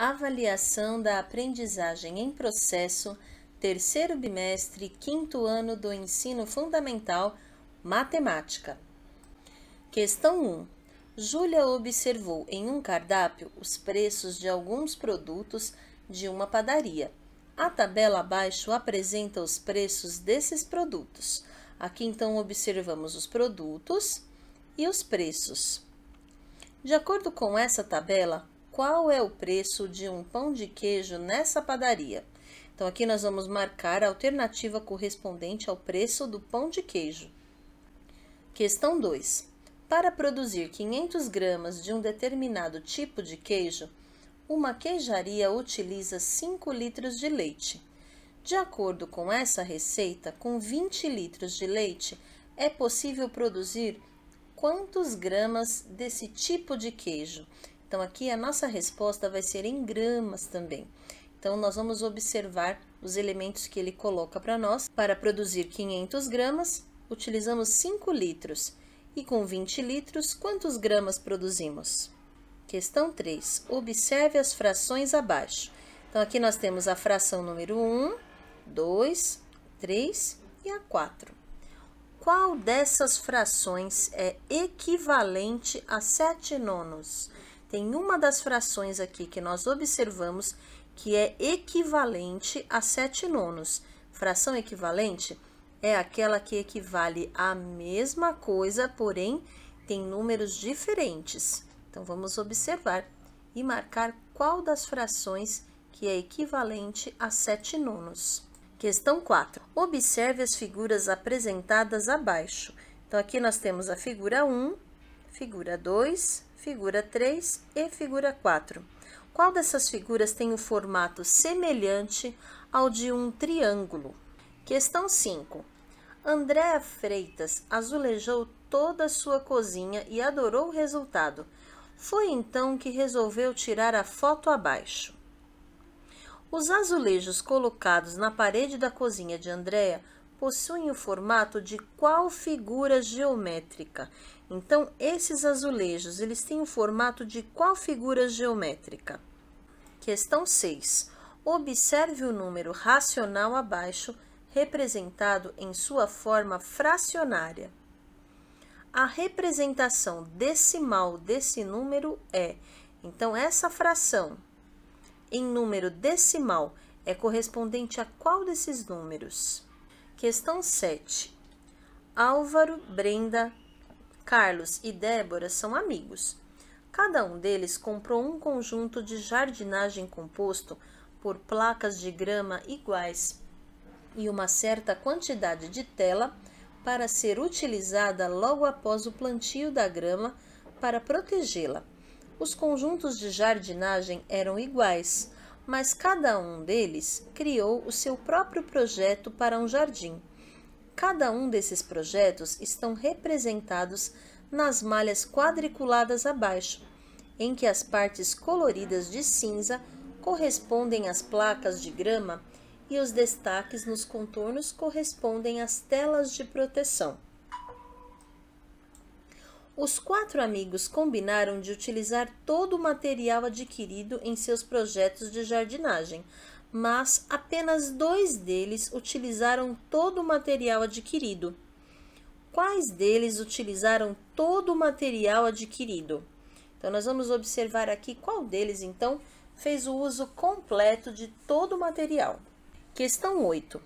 Avaliação da aprendizagem em processo, terceiro bimestre, quinto ano do ensino fundamental, matemática. Questão 1. Júlia observou em um cardápio os preços de alguns produtos de uma padaria. A tabela abaixo apresenta os preços desses produtos. Aqui então observamos os produtos e os preços. De acordo com essa tabela, qual é o preço de um pão de queijo nessa padaria? Então, aqui nós vamos marcar a alternativa correspondente ao preço do pão de queijo. Questão 2. Para produzir 500 gramas de um determinado tipo de queijo, uma queijaria utiliza 5 litros de leite. De acordo com essa receita, com 20 litros de leite, é possível produzir quantos gramas desse tipo de queijo? Então, aqui a nossa resposta vai ser em gramas também. Então, nós vamos observar os elementos que ele coloca para nós. Para produzir 500 gramas, utilizamos 5 litros. E com 20 litros, quantos gramas produzimos? Questão 3. Observe as frações abaixo. Então, aqui nós temos a fração número 1, 2, 3 e a 4. Qual dessas frações é equivalente a 7 nonos? Tem uma das frações aqui que nós observamos que é equivalente a 7 nonos. Fração equivalente é aquela que equivale à mesma coisa, porém tem números diferentes. Então, vamos observar e marcar qual das frações que é equivalente a 7 nonos. Questão 4. Observe as figuras apresentadas abaixo. Então, aqui nós temos a figura 1, figura 2, figura 3 e figura 4. Qual dessas figuras tem o formato semelhante ao de um triângulo? Questão 5. Andréa Freitas azulejou toda a sua cozinha e adorou o resultado. Foi então que resolveu tirar a foto abaixo. Os azulejos colocados na parede da cozinha de Andréa possuem o formato de qual figura geométrica? Então, esses azulejos, eles têm o formato de qual figura geométrica? Questão 6. Observe o número racional abaixo, representado em sua forma fracionária. A representação decimal desse número é, então, essa fração em número decimal é correspondente a qual desses números? Questão 7. Álvaro, Brenda, Carlos e Débora são amigos. Cada um deles comprou um conjunto de jardinagem composto por placas de grama iguais e uma certa quantidade de tela para ser utilizada logo após o plantio da grama para protegê-la. Os conjuntos de jardinagem eram iguais, mas cada um deles criou o seu próprio projeto para um jardim. Cada um desses projetos estão representados nas malhas quadriculadas abaixo, em que as partes coloridas de cinza correspondem às placas de grama e os destaques nos contornos correspondem às telas de proteção. Os 4 amigos combinaram de utilizar todo o material adquirido em seus projetos de jardinagem, mas apenas 2 deles utilizaram todo o material adquirido. Quais deles utilizaram todo o material adquirido? Então, nós vamos observar aqui qual deles, então, fez o uso completo de todo o material. Questão 8.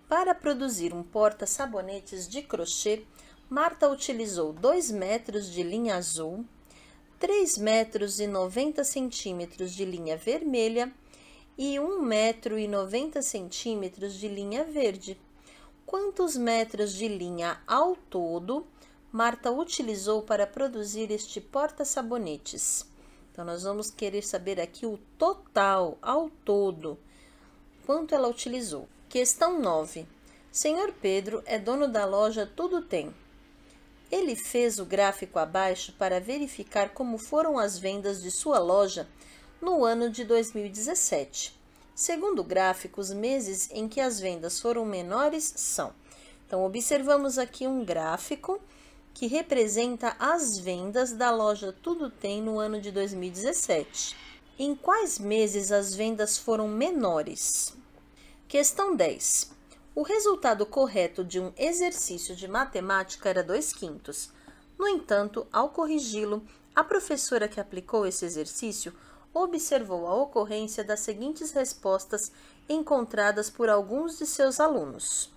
Para produzir um porta-sabonetes de crochê, Marta utilizou 2 metros de linha azul, 3 metros e 90 centímetros de linha vermelha e 1 metro e 90 centímetros de linha verde. Quantos metros de linha ao todo Marta utilizou para produzir este porta-sabonetes? Então, nós vamos querer saber aqui o total, ao todo, quanto ela utilizou. Questão 9. Senhor Pedro é dono da loja Tudo Tem. Ele fez o gráfico abaixo para verificar como foram as vendas de sua loja no ano de 2017. Segundo o gráfico, os meses em que as vendas foram menores são. Então, observamos aqui um gráfico que representa as vendas da loja Tudo Tem no ano de 2017. Em quais meses as vendas foram menores? Questão 10. O resultado correto de um exercício de matemática era 2/5. No entanto, ao corrigi-lo, a professora que aplicou esse exercício observou a ocorrência das seguintes respostas encontradas por alguns de seus alunos.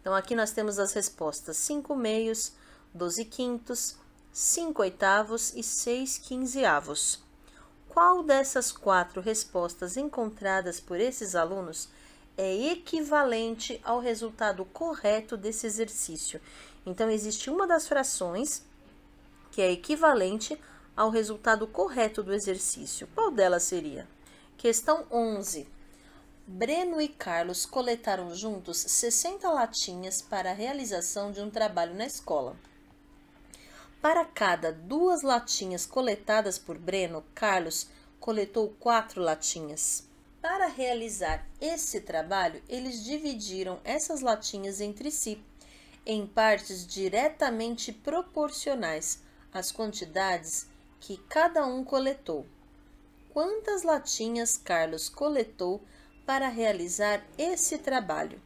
Então, aqui nós temos as respostas 5/2, 12/5, 5/8 e 6/15. Qual dessas 4 respostas encontradas por esses alunos é equivalente ao resultado correto desse exercício? Então, existe uma das frações que é equivalente ao resultado correto do exercício. Qual delas seria? Questão 11. Breno e Carlos coletaram juntos 60 latinhas para a realização de um trabalho na escola. Para cada 2 latinhas coletadas por Breno, Carlos coletou 4 latinhas. Para realizar esse trabalho, eles dividiram essas latinhas entre si, em partes diretamente proporcionais às quantidades que cada um coletou. Quantas latinhas Carlos coletou para realizar esse trabalho?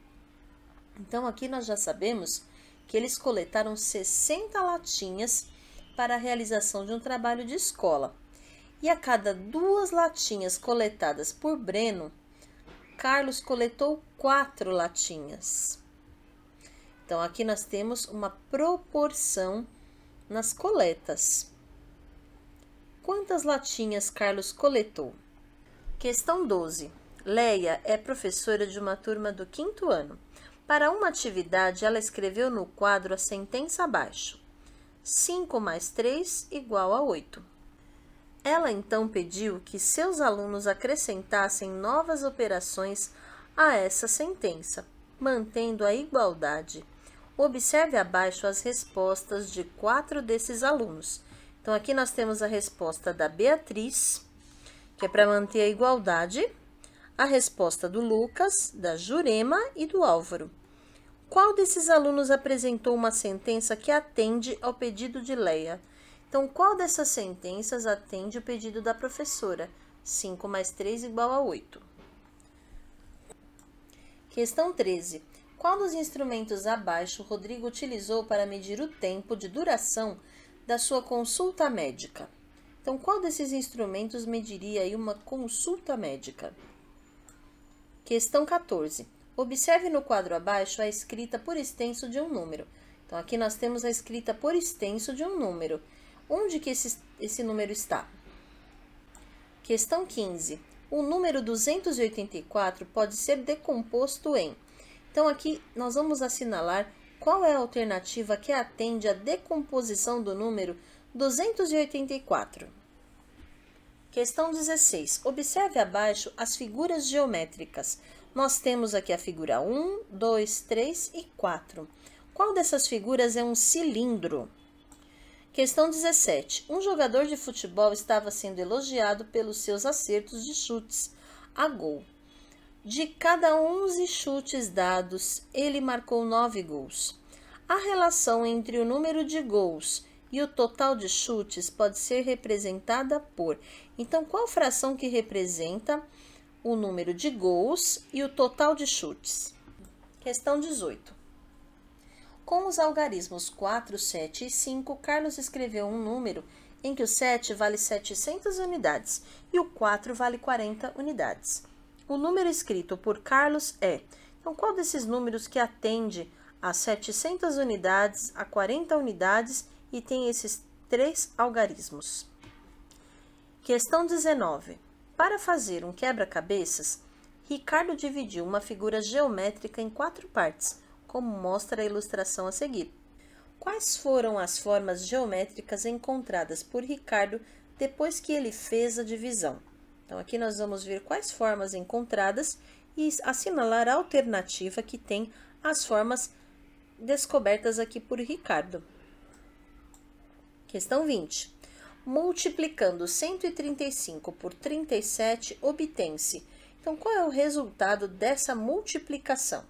Então, aqui nós já sabemos que eles coletaram 60 latinhas para a realização de um trabalho de escola. E a cada 2 latinhas coletadas por Breno, Carlos coletou 4 latinhas. Então, aqui nós temos uma proporção nas coletas. Quantas latinhas Carlos coletou? Questão 12. Leia é professora de uma turma do 5º ano. Para uma atividade, ela escreveu no quadro a sentença abaixo. 5 mais 3 igual a 8. Ela então pediu que seus alunos acrescentassem novas operações a essa sentença, mantendo a igualdade. Observe abaixo as respostas de 4 desses alunos. Então, aqui nós temos a resposta da Beatriz, que é para manter a igualdade, a resposta do Lucas, da Jurema e do Álvaro. Qual desses alunos apresentou uma sentença que atende ao pedido de Leia? Então, qual dessas sentenças atende o pedido da professora? 5 mais 3 igual a 8. Questão 13. Qual dos instrumentos abaixo Rodrigo utilizou para medir o tempo de duração da sua consulta médica? Então, qual desses instrumentos mediria aí uma consulta médica? Questão 14. Observe no quadro abaixo a escrita por extenso de um número. Então, aqui nós temos a escrita por extenso de um número. Onde que esse número está? Questão 15. O número 284 pode ser decomposto em... Então, aqui nós vamos assinalar qual é a alternativa que atende à decomposição do número 284. Questão 16. Observe abaixo as figuras geométricas. Nós temos aqui a figura 1, 2, 3 e 4. Qual dessas figuras é um cilindro? Questão 17. Um jogador de futebol estava sendo elogiado pelos seus acertos de chutes a gol. De cada 11 chutes dados, ele marcou 9 gols. A relação entre o número de gols e o total de chutes pode ser representada por... Então, qual fração que representa o número de gols e o total de chutes? Questão 18. Com os algarismos 4, 7 e 5, Carlos escreveu um número em que o 7 vale 700 unidades e o 4 vale 40 unidades. O número escrito por Carlos é... Então, qual desses números que atende a 700 unidades, a 40 unidades e tem esses 3 algarismos? Questão 19. Para fazer um quebra-cabeças, Ricardo dividiu uma figura geométrica em 4 partes, como mostra a ilustração a seguir. Quais foram as formas geométricas encontradas por Ricardo depois que ele fez a divisão? Então, aqui nós vamos ver quais formas encontradas e assinalar a alternativa que tem as formas descobertas aqui por Ricardo. Questão 20. Multiplicando 135 por 37, obtém-se. Então, qual é o resultado dessa multiplicação?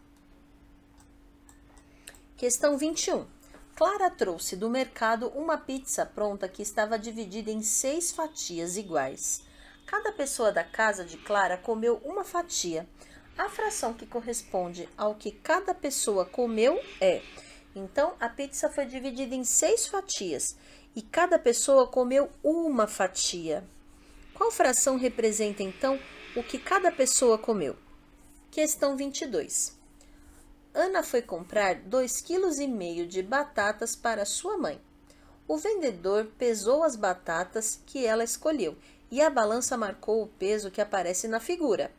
Questão 21. Clara trouxe do mercado uma pizza pronta que estava dividida em 6 fatias iguais. Cada pessoa da casa de Clara comeu uma fatia. A fração que corresponde ao que cada pessoa comeu é... Então, a pizza foi dividida em 6 fatias e cada pessoa comeu uma fatia. Qual fração representa, então, o que cada pessoa comeu? Questão 22. Ana foi comprar 2,5 kg de batatas para sua mãe. O vendedor pesou as batatas que ela escolheu e a balança marcou o peso que aparece na figura.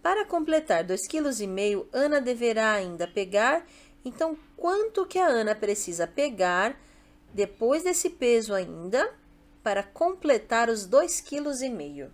Para completar 2,5 kg, Ana deverá ainda pegar. Então, quanto que a Ana precisa pegar depois desse peso ainda para completar os 2,5 kg?